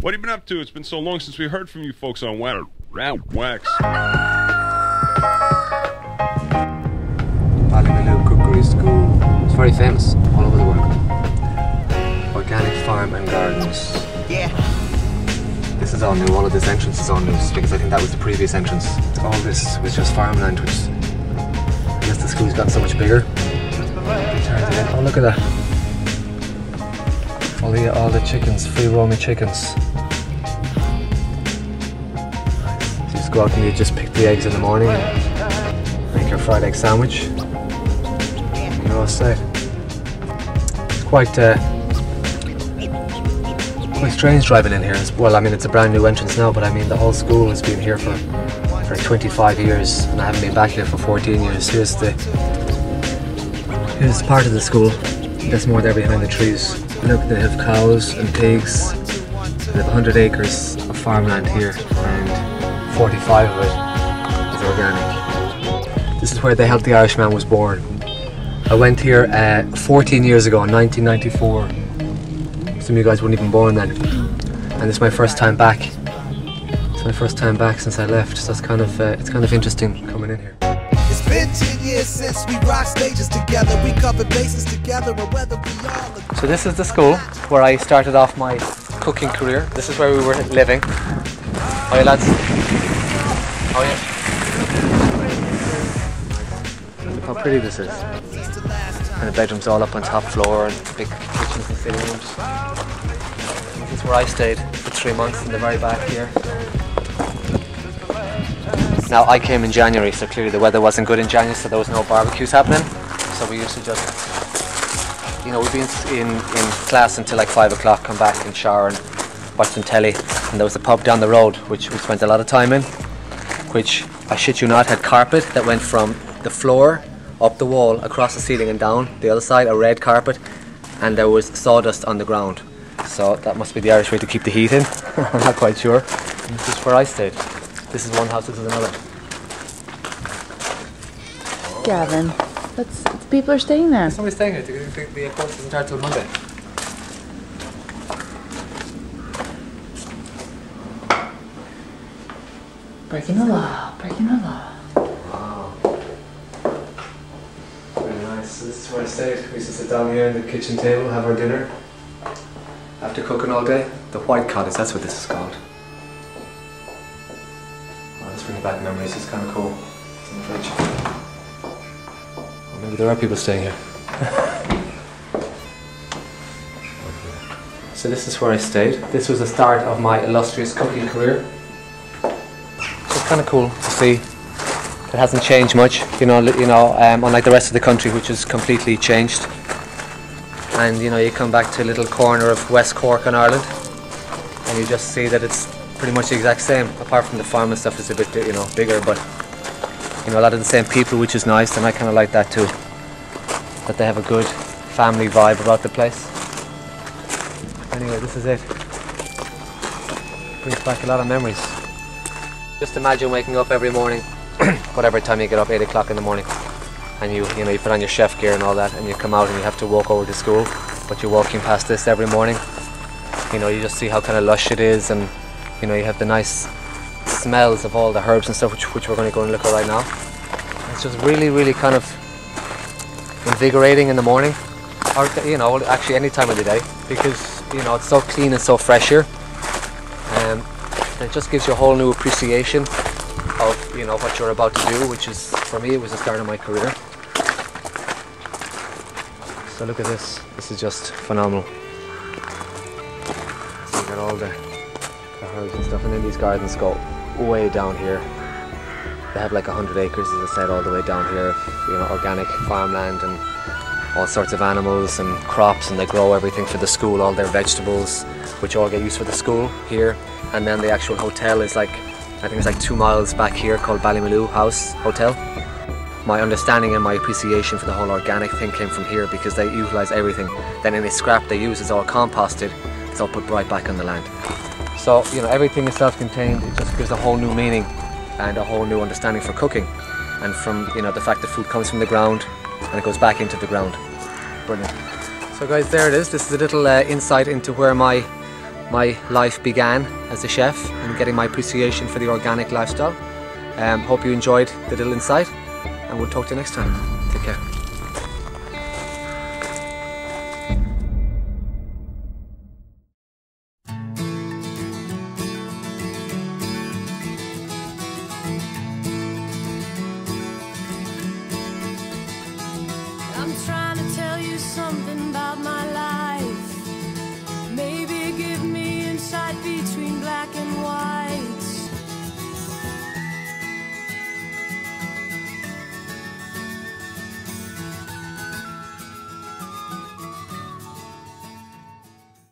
What have you been up to? It's been so long since we heard from you folks on Wax. Bally Cookery School. It's very famous all over the world. Organic farm and gardens. Yeah. This is all new. All of this entrance is all new because I think that was the previous entrance. All this was just farmland, which I guess the school's gotten so much bigger. Oh, look at that. All the chickens, free roaming chickens. So you just go out and you just pick the eggs in the morning and make your fried egg sandwich. You're all set. It's quite strange driving in here. Well, I mean, it's a brand new entrance now, but I mean, the whole school has been here for 25 years, and I haven't been back here for 14 years. Here's part of the school. There's more there behind the trees. Look, they have cows and pigs. They have 100 acres of farmland here, and 45 of it is organic. This is where the Healthy Irishman was born. I went here 14 years ago in 1994. Some of you guys weren't even born then. And this is my first time back. It's my first time back since I left, so it's kind of interesting coming in here. It's been 10 years since we rocked stages together. We covered bases together, and whether we all agree. So this is the school where I started off my cooking career. This is where we were living. Hiya lads. Oh yeah. Look how pretty this is. And the bedrooms all up on top floor and big kitchens and sitting rooms. This is where I stayed for 3 months in the very back here. Now I came in January, so clearly the weather wasn't good in January, so there was no barbecues happening. So we used to just, you know, we'd be in class until like 5 o'clock, come back and shower and watch some telly. And there was a pub down the road, which we spent a lot of time in, which, I shit you not, had carpet that went from the floor up the wall, across the ceiling and down the other side, a red carpet, and there was sawdust on the ground. So that must be the Irish way to keep the heat in. I'm not quite sure. And this is where I stayed. This is one house, this is another. Gavin, people are staying there. Somebody's staying here. The course doesn't start till Monday. Breaking the law, breaking the law. Wow. Very nice. So this is where I stayed. We used to sit down here at the kitchen table, have our dinner. After cooking all day. The white cottage, that's what this is called. Oh, that's bringing back memories. It's kind of cool. It's in the fridge. Well, maybe there are people staying here. So this is where I stayed. This was the start of my illustrious cooking career. It's kind of cool to see. It hasn't changed much, unlike the rest of the country, which has completely changed. And you come back to a little corner of West Cork in Ireland, and you just see that it's pretty much the exact same, apart from the farm and stuff is a bit, bigger, but a lot of the same people, which is nice, and I kind of like that too. That they have a good family vibe about the place. Anyway, this is it. Brings back a lot of memories. Just imagine waking up every morning, whatever time you get up, 8 o'clock in the morning, and you put on your chef gear and all that, and you come out and you have to walk over to school, but you're walking past this every morning. You just see how kind of lush it is, and you have the nice smells of all the herbs and stuff, which we're going to go and look at right now. It's just really, really kind of invigorating in the morning, or actually any time of the day, because it's so clean and so fresh here. It just gives you a whole new appreciation of what you're about to do, which is, for me, it was the start of my career. So look at this. This is just phenomenal. So you got all the herbs and stuff, and then these gardens go way down here. They have like 100 acres, as I said, all the way down here, organic farmland and all sorts of animals and crops, and they grow everything for the school, all their vegetables, which all get used for the school here. And then the actual hotel is I think it's like 2 miles back here, called Bally House Hotel. My understanding and my appreciation for the whole organic thing came from here, because they utilise everything. Then any scrap they use is all composted, it's all put right back on the land. So, everything is self-contained. It just gives a whole new meaning and a whole new understanding for cooking. And from, the fact that food comes from the ground and it goes back into the ground. Brilliant. So guys, there it is. This is a little insight into where my my life began as a chef and getting my appreciation for the organic lifestyle. Hope you enjoyed the little insight, and we'll talk to you next time. Take care. I'm trying to tell you something